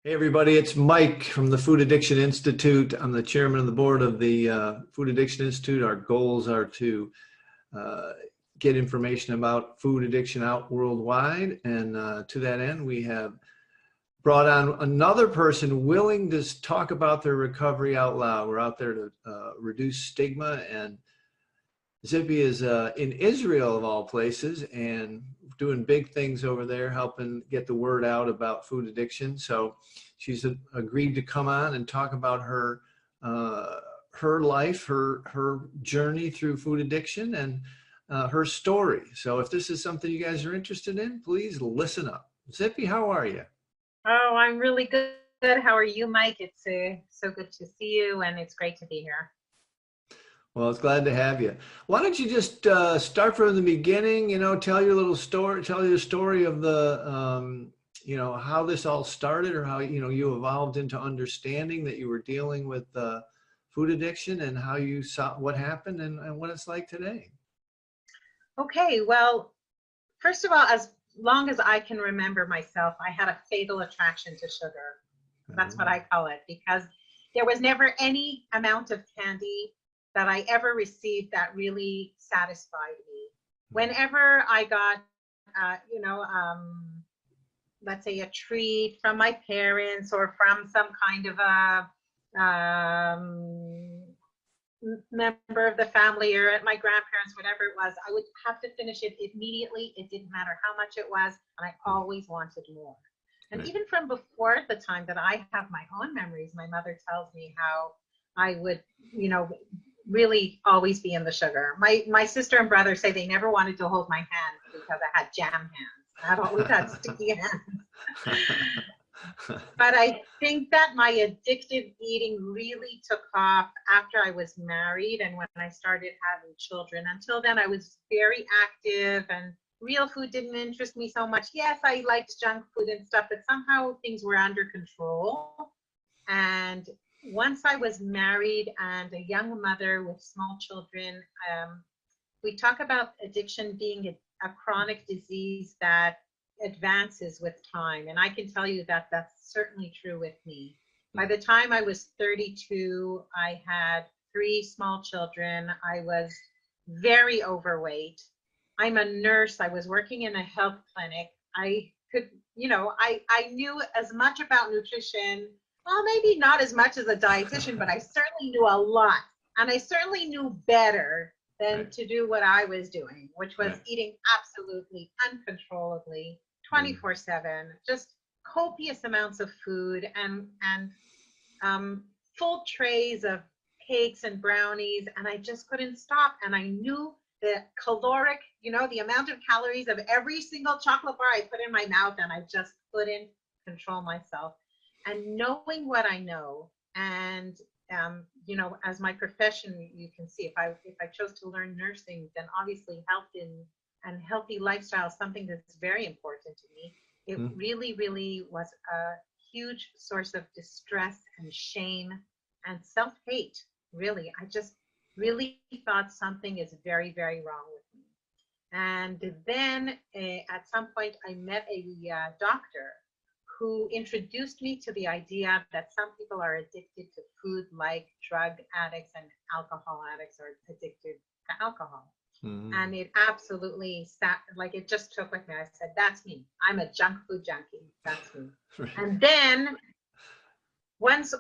Hey everybody, it's Mike from the Food Addiction Institute. I'm the chairman of the board of the Food Addiction Institute. Our goals are to uh, get information about food addiction out worldwide. And to that end, we have brought on another person willing to talk about their recovery out loud. We're out there to reduce stigma, and Zippi is in Israel of all places and doing big things over there, helping get the word out about food addiction. So she's agreed to come on and talk about her life, her journey through food addiction, and her story. So if this is something you guys are interested in, please listen up. Zippi, how are you? Oh, I'm really good. How are you, Mike? It's so good to see you, and it's great to be here. Well, it's glad to have you. Why don't you just start from the beginning, tell your little story, tell your story of how this all started, or how, you evolved into understanding that you were dealing with food addiction, and how you saw what happened, and what it's like today. Okay, well, first of all, as long as I can remember myself, I had a fatal attraction to sugar. That's what I call it, because there was never any amount of candy that I ever received that really satisfied me. Whenever I got, let's say a treat from my parents or from some kind of a member of the family or at my grandparents, whatever it was, I would have to finish it immediately. It didn't matter how much it was, and I always wanted more. And Right. even from before the time that I have my own memories, my mother tells me how I would, really always be in the sugar. My sister and brother say they never wanted to hold my hand because I had jam hands. I always had sticky hands. But I think that my addictive eating really took off after I was married and when I started having children. Until then, I was very active and real food didn't interest me so much. Yes, I liked junk food and stuff, but somehow things were under control. And once I was married and a young mother with small children, we talk about addiction being a chronic disease that advances with time. And I can tell you that that's certainly true with me. By the time I was 32, I had 3 small children. I was very overweight. I'm a nurse. I was working in a health clinic. I could, I knew as much about nutrition. Well, maybe not as much as a dietitian, but I certainly knew a lot. And I certainly knew better than to do what I was doing, which was eating absolutely uncontrollably, 24/7, just copious amounts of food and full trays of cakes and brownies. And I just couldn't stop. And I knew the caloric, the amount of calories of every single chocolate bar I put in my mouth, and I just couldn't control myself. And knowing what I know, and as my profession, you can see if I chose to learn nursing, then obviously health and healthy lifestyle is something that's very important to me. It really, really was a huge source of distress and shame and self-hate. Really, I just really thought something is very, very wrong with me. And then at some point, I met a doctor who introduced me to the idea that some people are addicted to food like drug addicts and alcohol addicts are addicted to alcohol. And it absolutely it just took with me. I said, that's me. I'm a junk food junkie. That's me. Right. And then once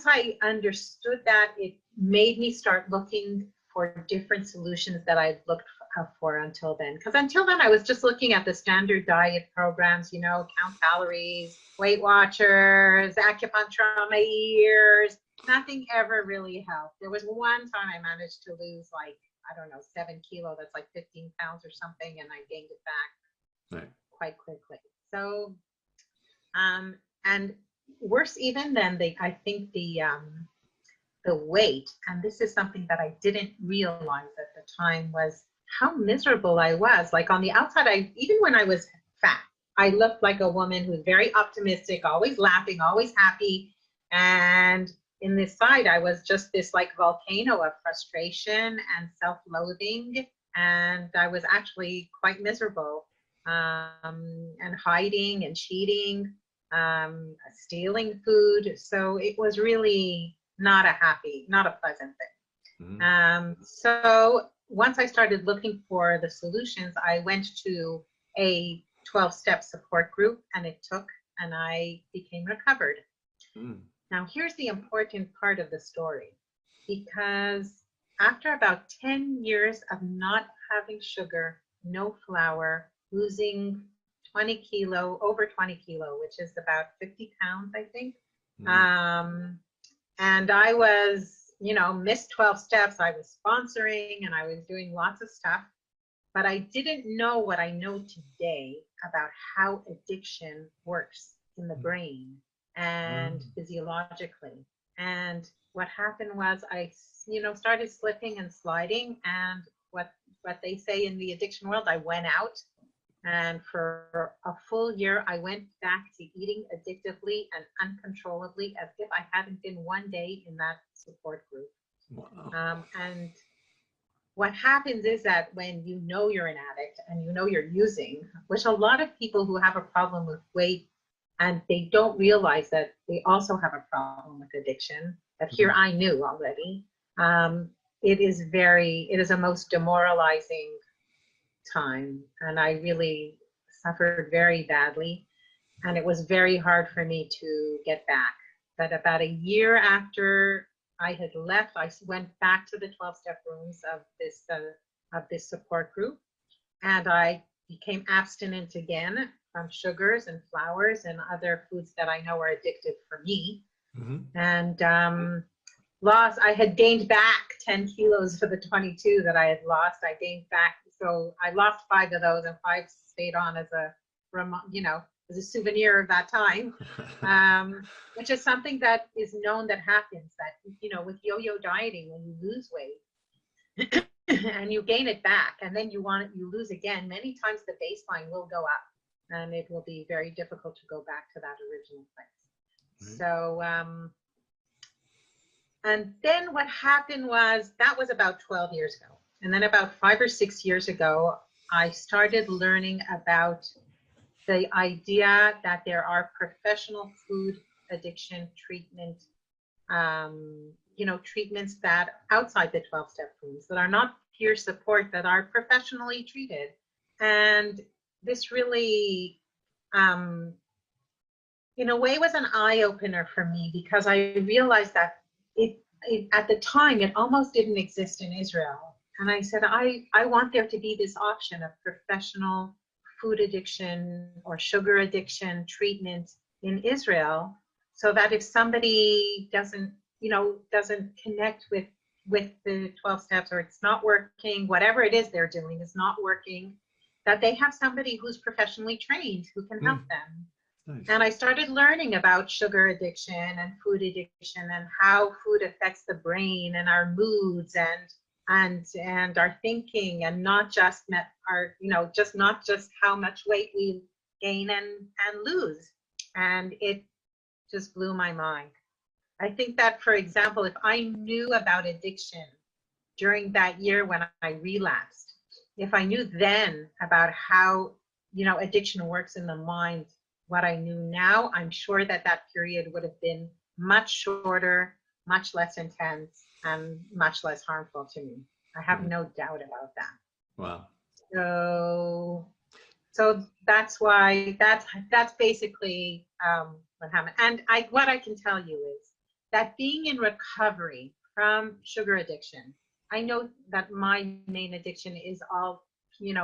I understood that, it made me start looking for different solutions that I'd looked for until then. Because until then, I was just looking at the standard diet programs, count calories, Weight Watchers, acupuncture on my ears. Nothing ever really helped. There was one time I managed to lose 7 kilos. That's like 15 pounds or something. And I gained it back quite quickly. So, and worse even than I think the weight, and this is something that I didn't realize at the time, was how miserable I was. Like on the outside, even when I was fat, I looked like a woman who's very optimistic, always laughing, always happy. And in this side, I was just this volcano of frustration and self-loathing. And I was actually quite miserable and hiding and cheating. stealing food. So it was really not a pleasant thing. So once I started looking for the solutions, I went to a 12-step support group, and it took, and I became recovered. Now, here's the important part of the story, because after about 10 years of not having sugar, no flour, losing over 20 kilo, which is about 50 pounds, I think. And I was, missed 12 steps. I was sponsoring and I was doing lots of stuff, but I didn't know what I know today about how addiction works in the brain and physiologically. And what happened was I, started slipping and sliding, and what they say in the addiction world, I went out. And for a full year, I went back to eating addictively and uncontrollably, as if I hadn't been one day in that support group. Wow. And what happens is that when you know you're an addict and you know you're using, which a lot of people who have a problem with weight, and they don't realize that they also have a problem with addiction, that here I knew already, it is a most demoralizing time, and I really suffered very badly, and it was very hard for me to get back. But about a year after I had left, I went back to the 12-step rooms of this support group, and I became abstinent again from sugars and flours and other foods that I know are addictive for me. And I had gained back 10 kilos for the 22 that I had lost. I gained back, so I lost 5 of those, and 5 stayed on as a souvenir of that time, which is something that is known that happens, that, with yo-yo dieting, when you lose weight and you gain it back, and then you lose again, many times the baseline will go up, and it will be very difficult to go back to that original place. So, and then what happened was, that was about 12 years ago. And then about 5 or 6 years ago, I started learning about the idea that there are professional food addiction treatment, treatments that outside the 12-step rooms, that are not peer support, that are professionally treated. And this really, in a way, was an eye-opener for me, because I realized that at the time, it almost didn't exist in Israel. And I said, I want there to be this option of professional food addiction or sugar addiction treatment in Israel, so that if somebody doesn't connect with the 12 steps, or it's not working, whatever it is they're doing is not working, that they have somebody who's professionally trained who can help them. Nice. And I started learning about sugar addiction and food addiction, and how food affects the brain and our moods and our thinking, and not just not just how much weight we gain and lose. And it just blew my mind. I think that, for example, if I knew about addiction during that year when I relapsed, if I knew then about how, addiction works in the mind, what I knew now, I'm sure that period would have been much shorter, much less intense, and much less harmful to me. I have no doubt about that. Wow. So that's why, that's basically what happened. And what I can tell you is that being in recovery from sugar addiction, I know that my main addiction is all,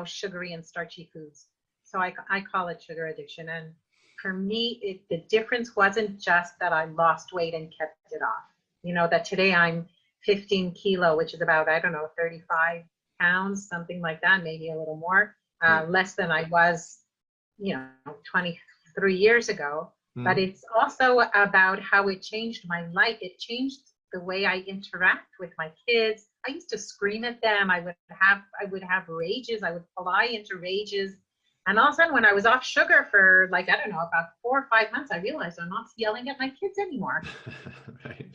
sugary and starchy foods. So I call it sugar addiction. And for me, the difference wasn't just that I lost weight and kept it off. That today I'm 15 kilo, which is about, 35 pounds, something like that, maybe a little more, less than I was, 23 years ago. But it's also about how it changed my life. It changed the way I interact with my kids. I used to scream at them. I would have rages. I would fly into rages. And all of a sudden, when I was off sugar for about 4 or 5 months, I realized I'm not yelling at my kids anymore. Right.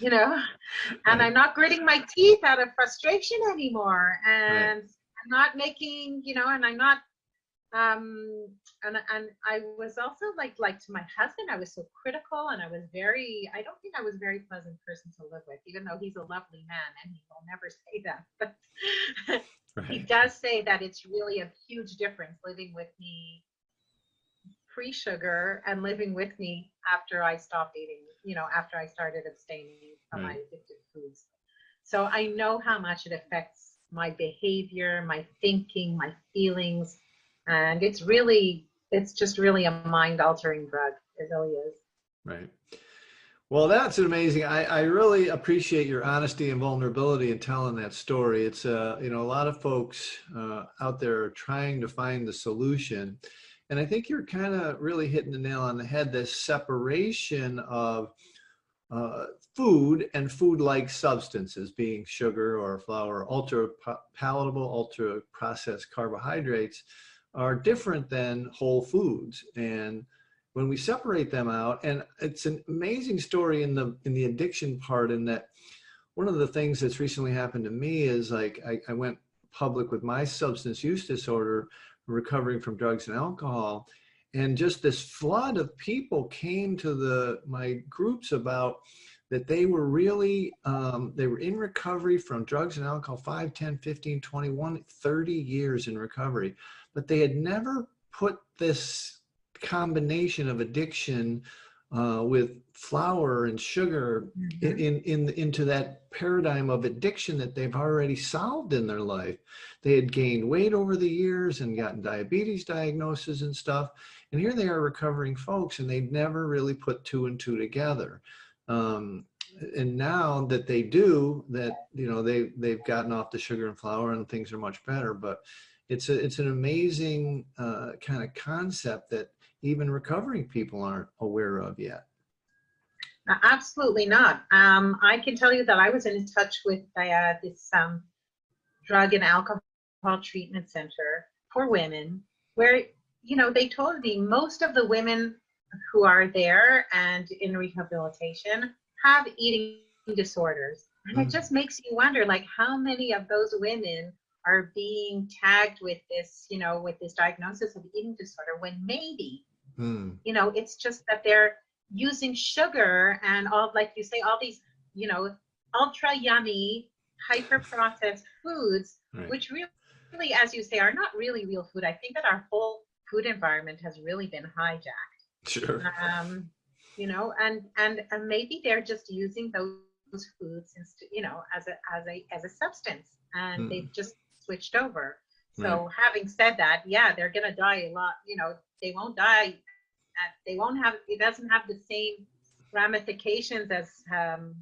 And I'm not gritting my teeth out of frustration anymore. And I'm not making, and I'm not And I was also like to my husband, I was so critical, and I don't think I was a very pleasant person to live with, even though he's a lovely man and he will never say that. But he Right. does say that it's really a huge difference living with me pre-sugar and living with me after I stopped eating, after I started abstaining from my Right. addictive foods. So I know how much it affects my behavior, my thinking, my feelings. And it's just really a mind altering drug. It really is. Right. Well, that's amazing. I really appreciate your honesty and vulnerability in telling that story. It's, a lot of folks out there are trying to find the solution. And I think you're kind of really hitting the nail on the head, this separation of uh, food and food-like substances, being sugar or flour, ultra palatable, ultra processed carbohydrates, are different than whole foods. And when we separate them out, and it's an amazing story in the addiction part, in that one of the things that's recently happened to me is, like, I went public with my substance use disorder, recovering from drugs and alcohol, and just this flood of people came to my groups about that they were really they were in recovery from drugs and alcohol 5, 10, 15, 21, 30 years in recovery, but they had never put this combination of addiction with flour and sugar into that paradigm of addiction that they've already solved in their life. They had gained weight over the years and gotten diabetes diagnoses and stuff. And here they are, recovering folks, and they'd never really put two and two together. And now that they do, that, they've gotten off the sugar and flour and things are much better. But it's an amazing kind of concept that even recovering people aren't aware of yet. Absolutely not. I can tell you that I was in touch with this drug and alcohol treatment center for women, where, they told me most of the women who are there and in rehabilitation have eating disorders. And it just makes you wonder, like, how many of those women are being tagged with this, with this diagnosis of eating disorder, when maybe, it's just that they're using sugar and all, like you say, all these, ultra yummy, hyper processed foods, Right. which really, as you say, are not really real food. I think that our whole food environment has really been hijacked. Sure. And maybe they're just using those foods, as a substance, and they've just switched over. So Right. having said that, yeah, they're gonna die a lot. They won't die. They won't have. It doesn't have the same ramifications as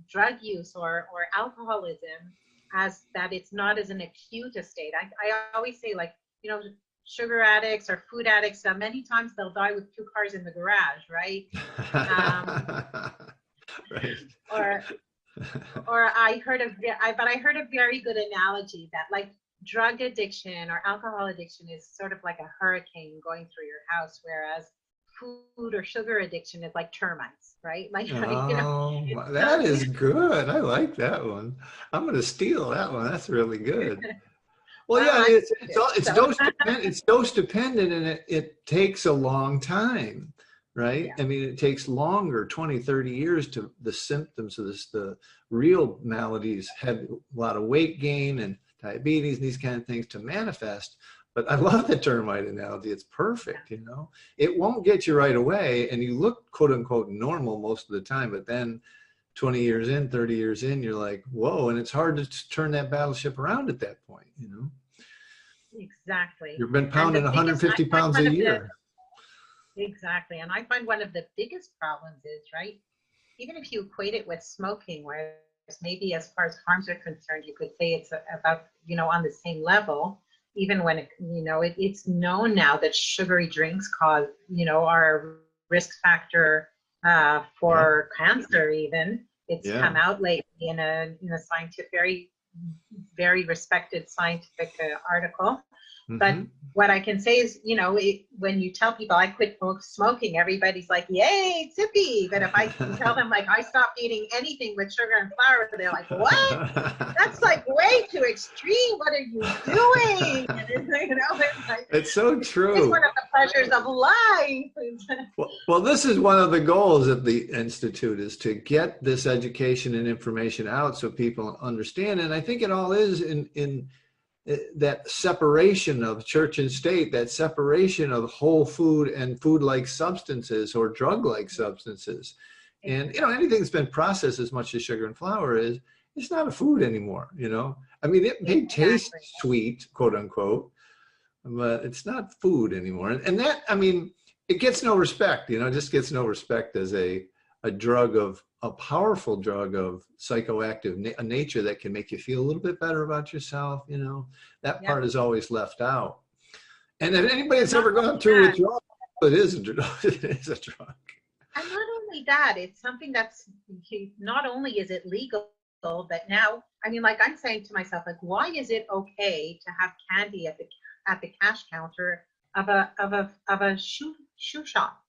drug use or alcoholism, as that it's not as an acute state. I always say, like, sugar addicts or food addicts, many times they'll die with two cars in the garage, right? Right. Or I heard a very good analogy that, like, drug addiction or alcohol addiction is sort of like a hurricane going through your house, whereas food or sugar addiction is like termites, right? Like, Oh, that is good. I like that one. I'm going to steal that one. That's really good. Well, well, yeah, I it's so dose dependent. It's dose dependent, and it takes a long time, right? yeah. I mean, it takes longer, 20, 30 years to the symptoms of the real maladies, have a lot of weight gain and diabetes and these kind of things to manifest. But I love the termite analogy. It's perfect, It won't get you right away, and you look, quote unquote, normal most of the time, but then 20 years in, 30 years in, you're like, whoa, and it's hard to turn that battleship around at that point, Exactly. You've been And the pounding biggest, I 150 find pounds one a of the, year. exactly. And I find one of the biggest problems is, right, even if you equate it with smoking, whereas maybe as far as harms are concerned, you could say it's about, on the same level, even when, it's known now that sugary drinks cause, are a risk factor for cancer even. It's come out lately in a scientific, very, very respected scientific article. But Mm-hmm. what I can say is, when you tell people I quit smoking, everybody's like, yay, Zippi. But if I can tell them, like, I stopped eating anything with sugar and flour, they're like, what? That's like way too extreme. What are you doing? And it's like, It's so it's true. one of the pleasures of life. Well, this is one of the goals at the Institute, is to get this education and information out so people understand. And I think it all is in that separation of church and state, that separation of whole food and food-like substances or drug-like substances. And, anything that's been processed as much as sugar and flour is, it's not a food anymore, I mean, it may taste Exactly. sweet, quote unquote, but it's not food anymore. And that, I mean, it gets no respect, it just gets no respect as a drug a powerful drug of psychoactive nature that can make you feel a little bit better about yourself. That Yep. part is always left out. And if anybody that's Not ever gone only through that, withdrawal, it is a drug. It is a drug. and not only that, it's something that's not only is it legal, but now, I mean, like I'm saying to myself, like, why is it okay to have candy at the cash counter of a shoe shop,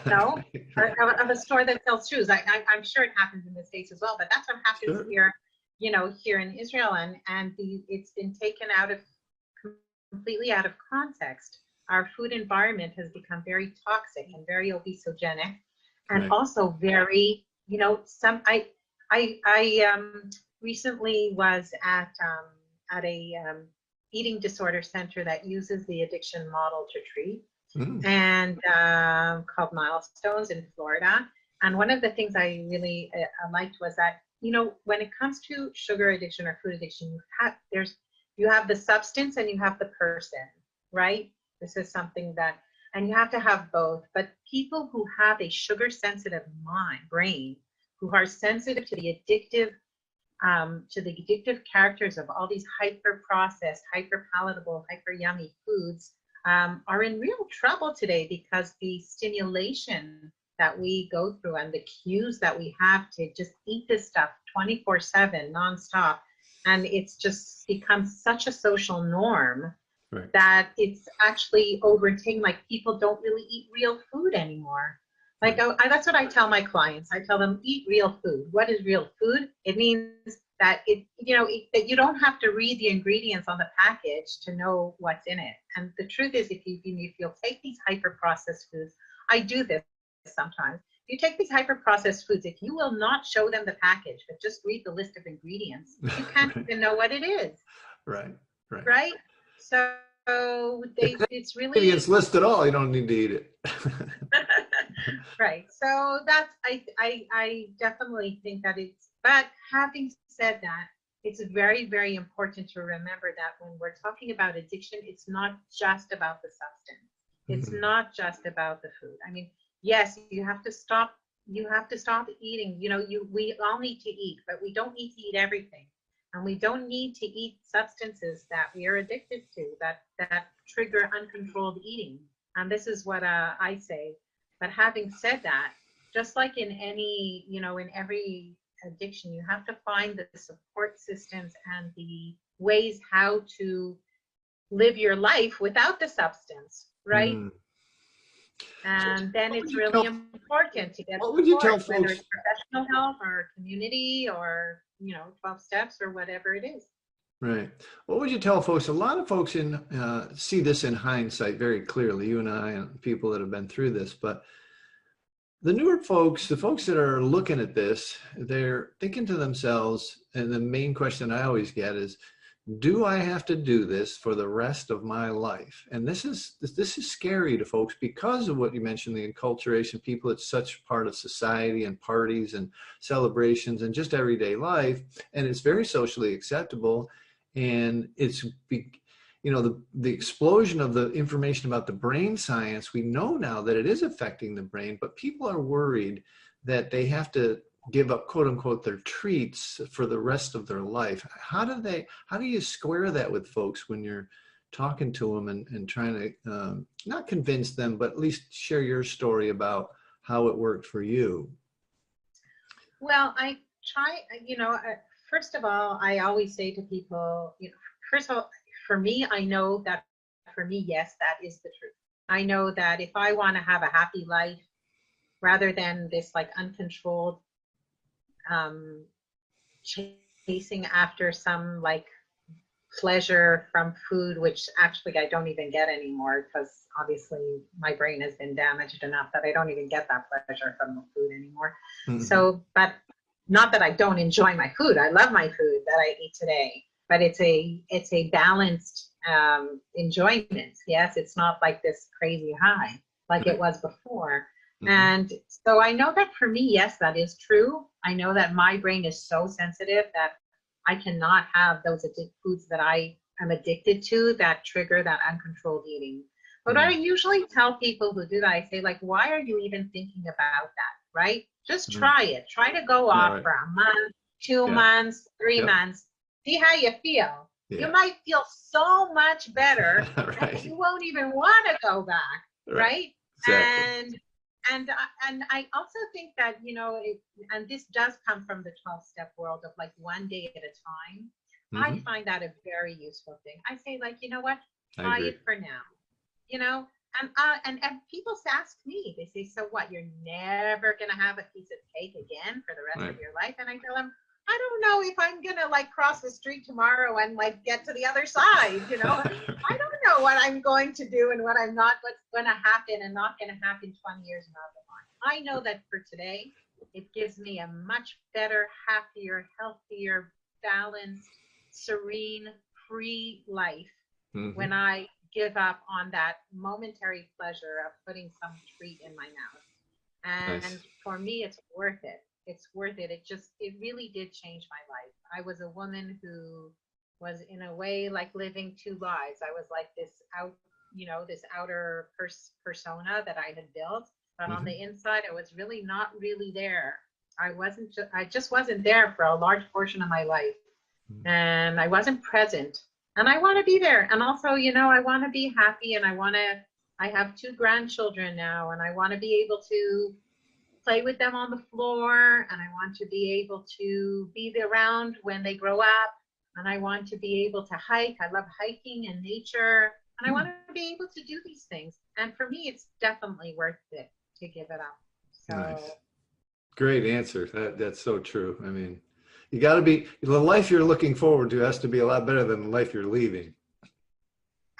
know, or of a store that sells shoes? I'm sure it happens in the States as well, but that's what happens Sure. here, here in Israel, and it's been taken completely out of context. Our food environment has become very toxic and very obesogenic, and Right. also very, some I recently was at a eating disorder center that uses the addiction model to treat, Mm. and called Milestones in Florida. And one of the things I really liked was that, when it comes to sugar addiction or food addiction, you have the substance and you have the person, right? This is something that, and you have to have both. But people who have a sugar sensitive brain, who are sensitive to the addictive characters of all these hyper processed, hyper palatable, hyper yummy foods, are in real trouble today, because the stimulation that we go through and the cues that we have to just eat this stuff 24/7 nonstop, and it's just become such a social norm. Right. That it's actually overtaken. Like, people don't really eat real food anymore. Like, Right. that's what I tell my clients. I tell them, eat real food. What is real food? It means that that you don't have to read the ingredients on the package to know what's in it. And the truth is, if you'll take these hyper processed foods, I do this sometimes. If you take these hyper processed foods, if you will not show them the package, but just read the list of ingredients, you can't Right. even know what it is. Right. Right. Right? So it's really Ingredients list at all, you don't need to eat it. right. So that's I definitely think that but having said that, it's very, very important to remember that when we're talking about addiction, it's not just about the substance. It's Mhm. not just about the food. I mean, yes, you have to stop eating. We all need to eat, but we don't need to eat everything. And we don't need to eat substances that we are addicted to, that trigger uncontrolled eating. And this is what I say. But having said that, just like in in every addiction, you have to find the support systems and the ways how to live your life without the substance, right? Mm. And then What would it's you really tell, important to get what would you tell support, whether folks? it's professional help or community or 12 steps or whatever it is. Right. What would you tell folks? A lot of folks see this in hindsight very clearly, you and I and people that have been through this, but the newer folks, the folks that are looking at this, they're thinking to themselves, and the main question I always get is, do I have to do this for the rest of my life? And this is scary to folks because of what you mentioned, the enculturation. People, it's such part of society and parties and celebrations and just everyday life, and it's very socially acceptable. And it's the explosion of the information about the brain science. We know now that it is affecting the brain, but people are worried that they have to give up, quote unquote, their treats for the rest of their life. How do you square that with folks when you're talking to them and trying to not convince them, but at least share your story about how it worked for you? Well, I try, first of all, I always say to people, first of all, for me, I know that for me, yes, that is the truth. I know that if I want to have a happy life, rather than this like uncontrolled chasing after some like pleasure from food, which actually I don't even get anymore, because obviously my brain has been damaged enough that I don't even get that pleasure from the food anymore. Mm-hmm. So, but not that I don't enjoy my food. I love my food that I eat today, but it's a balanced enjoyment. Yes, it's not like this crazy high like it was before. Mm-hmm. And so I know that for me, yes, that is true. I know that my brain is so sensitive that I cannot have those foods that I am addicted to that trigger that uncontrolled eating. But I usually tell people who do that, I say, like, why are you even thinking about that, right? Just try it. Try to go off for a month, 2 months, 3 months. See how you feel. Yeah. You might feel so much better that you won't even want to go back, right? Exactly. And I also think that, you know, and this does come from the 12-step world of like one day at a time. Mm-hmm. I find that a very useful thing. I say, like, you know what, try it for now, you know, and people ask me, they say, so what, you're never going to have a piece of cake again for the rest of your life? And I tell them, I don't know if I'm going to like cross the street tomorrow and like get to the other side, you know. I don't know what I'm going to do and what I'm not, what's going to happen and not going to happen 20 years from now. I know that for today, it gives me a much better, happier, healthier, balanced, serene, free life when I give up on that momentary pleasure of putting some treat in my mouth. And for me, it's worth it. It's worth it. It really did change my life. I was a woman who was in a way like living two lives. I was like this this outer persona that I had built, but on the inside, I was really not really there. I just wasn't there for a large portion of my life, and I wasn't present. And I want to be there. And also, you know, I want to be happy, and I have 2 grandchildren now, and I want to be able to play with them on the floor, and I want to be able to be around when they grow up, and I want to be able to hike. I love hiking and nature, and I want to be able to do these things. And for me, it's definitely worth it to give it up. So nice. Great answer. That's so true. I mean, you got to be, the life you're looking forward to has to be a lot better than the life you're leaving.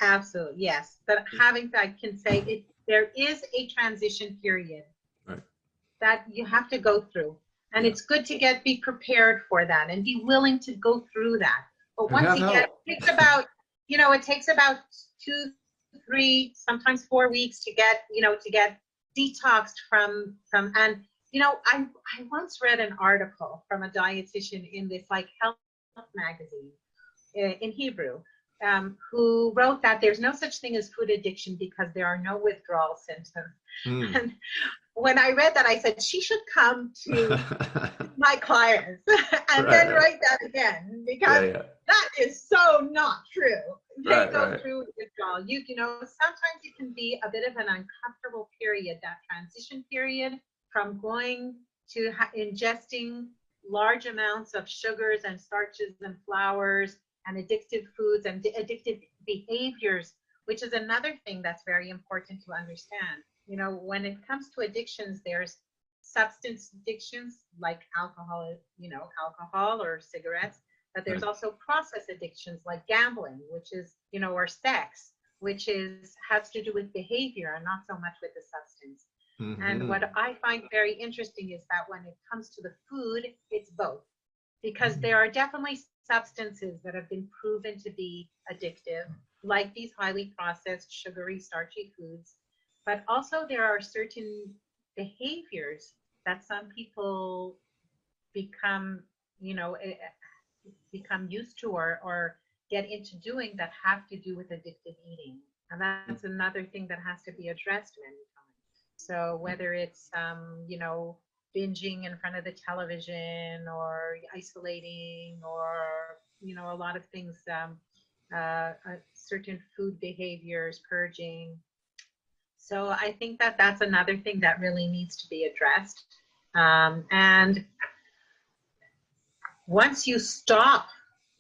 Absolutely, yes. But I can say there is a transition period that you have to go through. And it's good to be prepared for that and be willing to go through that. But once it takes about 2, 3, sometimes 4 weeks to get detoxed from, and, you know, I once read an article from a dietitian in this like health magazine in Hebrew, who wrote that there's no such thing as food addiction because there are no withdrawal symptoms. And when I read that, I said, she should come to my clients and then write that again, because that is so not true. They go through withdrawal. You know, sometimes it can be a bit of an uncomfortable period, that transition period from going to ingesting large amounts of sugars and starches and flours and addictive foods and addictive behaviors, which is another thing that's very important to understand. You know, when it comes to addictions, there's substance addictions like alcohol or cigarettes, but there's also process addictions like gambling, which is, you know, or sex, which has to do with behavior and not so much with the substance. And what I find very interesting is that when it comes to the food, it's both, because there are definitely substances that have been proven to be addictive, like these highly processed, sugary, starchy foods. But also there are certain behaviors that some people become used to or get into doing that have to do with addictive eating. And that's another thing that has to be addressed many times. So whether it's, binging in front of the television or isolating or, a lot of things, certain food behaviors, purging. So I think that that's another thing that really needs to be addressed. And once you stop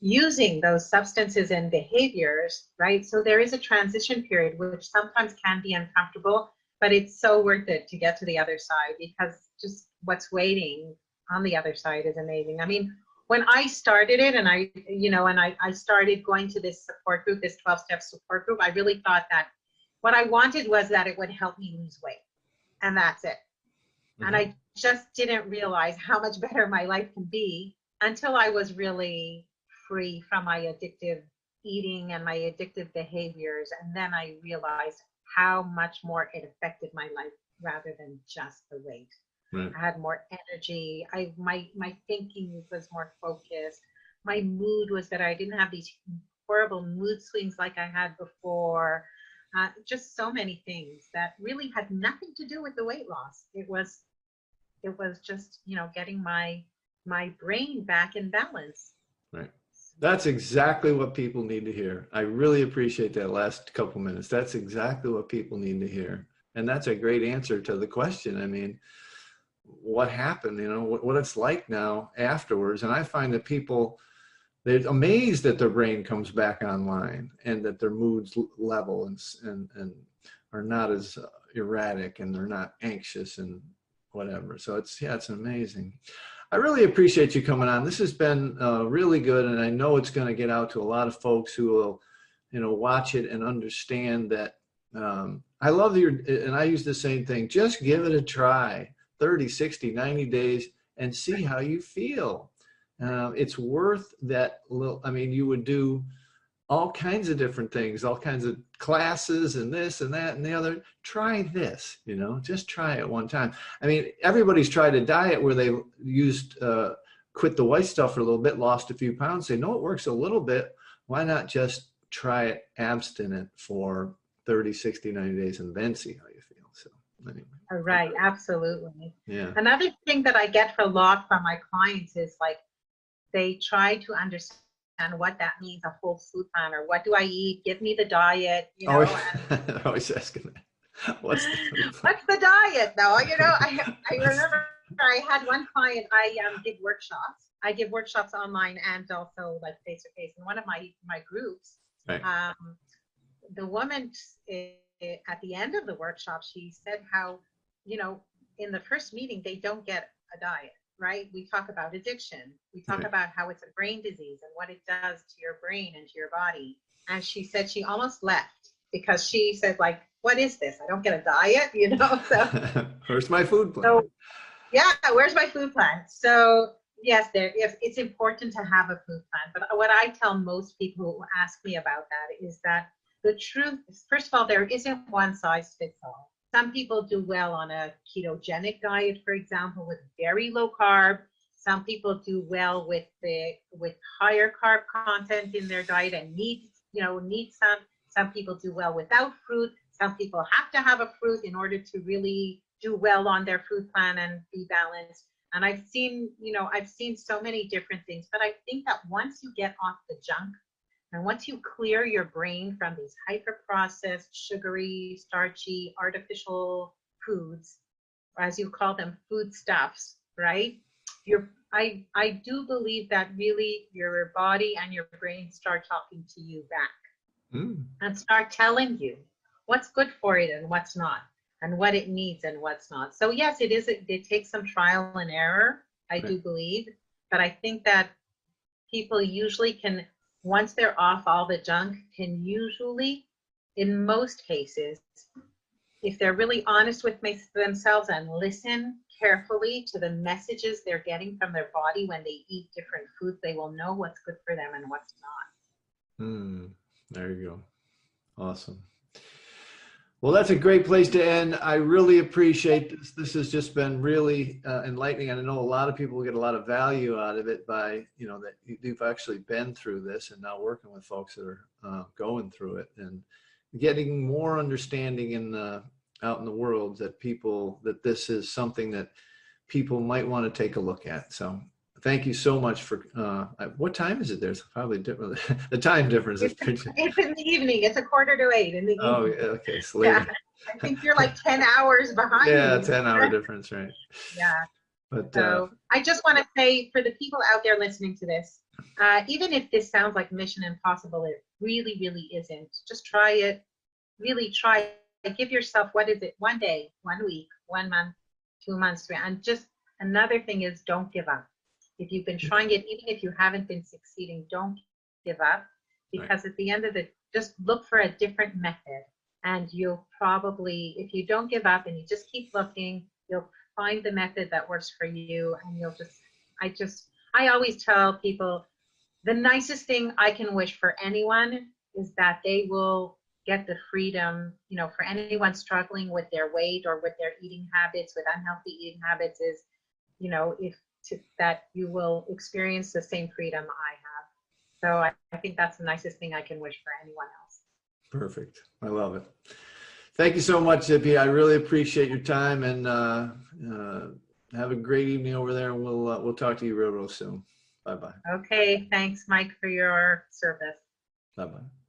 using those substances and behaviors, right? So there is a transition period, which sometimes can be uncomfortable, but it's so worth it to get to the other side, because just what's waiting on the other side is amazing. I mean, when I started it and I started going to this support group, this 12-step support group, I really thought that what I wanted was that it would help me lose weight, and that's it. Mm-hmm. And I just didn't realize how much better my life can be until I was really free from my addictive eating and my addictive behaviors. And then I realized how much more it affected my life rather than just the weight. Right. I had more energy. My thinking was more focused. My mood was better. I didn't have these horrible mood swings like I had before. Just so many things that really had nothing to do with the weight loss. It was just, getting my brain back in balance. Right. That's exactly what people need to hear. I really appreciate that last couple minutes. That's exactly what people need to hear. And that's a great answer to the question. I mean, what happened, what it's like now afterwards. And I find that people, they're amazed that their brain comes back online and that their moods level and are not as erratic, and they're not anxious and whatever. So it's amazing. I really appreciate you coming on. This has been really good, and I know it's going to get out to a lot of folks who will, watch it and understand that. I love and I use the same thing. Just give it a try, 30, 60, 90 days, and see how you feel. It's worth that little. I mean, you would do all kinds of different things, all kinds of classes and this and that and the other. Try this, just try it one time. I mean, everybody's tried a diet where they used, quit the white stuff for a little bit, lost a few pounds. They know it works a little bit. Why not just try it abstinent for 30, 60, 90 days and then see how you feel? So anyway. Right, absolutely. Yeah. Another thing that I get a lot from my clients is like, they try to understand what that means, a whole food plan, or what do I eat? Give me the diet, They're always asking that. What's the diet, though? I remember I had one client. I give workshops. I give workshops online and also like face to face. In one of my groups, right. The woman at the end of the workshop, she said how, in the first meeting they don't get a diet. Right? We talk about addiction. We talk about how it's a brain disease and what it does to your brain and to your body. And she said she almost left because she said, like, what is this? I don't get a diet, So where's my food plan? So, yeah, where's my food plan? So yes, it's important to have a food plan. But what I tell most people who ask me about that is that the truth is, first of all, there isn't one size fits all. Some people do well on a ketogenic diet, for example, with very low carb. Some people do well with higher carb content in their diet and need some. Some people do well without fruit. Some people have to have a fruit in order to really do well on their food plan and be balanced. And I've seen so many different things. But I think that once you get off the junk, and once you clear your brain from these hyper-processed, sugary, starchy, artificial foods, or as you call them, foodstuffs, right? I do believe that really your body and your brain start talking to you back and start telling you what's good for it and what's not, and what it needs and what's not. So yes, it takes some trial and error, I do believe, but I think that people usually can, once they're off all the junk, can usually, in most cases, if they're really honest with themselves and listen carefully to the messages they're getting from their body when they eat different foods, they will know what's good for them and what's not. There you go. Awesome. Well, that's a great place to end. I really appreciate this. This has just been really enlightening. And I know a lot of people will get a lot of value out of it by, that you've actually been through this and now working with folks that are going through it and getting more understanding out in the world that this is something that people might want to take a look at. So thank you so much for, what time is it? There's probably different, the time difference is pretty. It's in the evening. It's 7:45 in the evening. Oh, okay. So later. Yeah. I think you're like 10 hours behind. Yeah, 10-hour difference, right? Yeah. But So I just want to say for the people out there listening to this, even if this sounds like mission impossible, it really, really isn't. Just try it. Really try it. Give yourself, what is it? 1 day, 1 week, 1 month, 2 months. And just another thing is don't give up. If you've been trying it, even if you haven't been succeeding, don't give up, because at the end of the, just look for a different method. And you'll probably, if you don't give up and you just keep looking, you'll find the method that works for you. And you'll I always tell people the nicest thing I can wish for anyone is that they will get the freedom, for anyone struggling with their weight or with their eating habits, with unhealthy eating habits, is, that you will experience the same freedom I have. So I think that's the nicest thing I can wish for anyone else. Perfect. I love it. Thank you so much, Zippi. I really appreciate your time, and have a great evening over there. And we'll talk to you real soon. Bye-bye. Okay. Thanks, Mike, for your service. Bye-bye.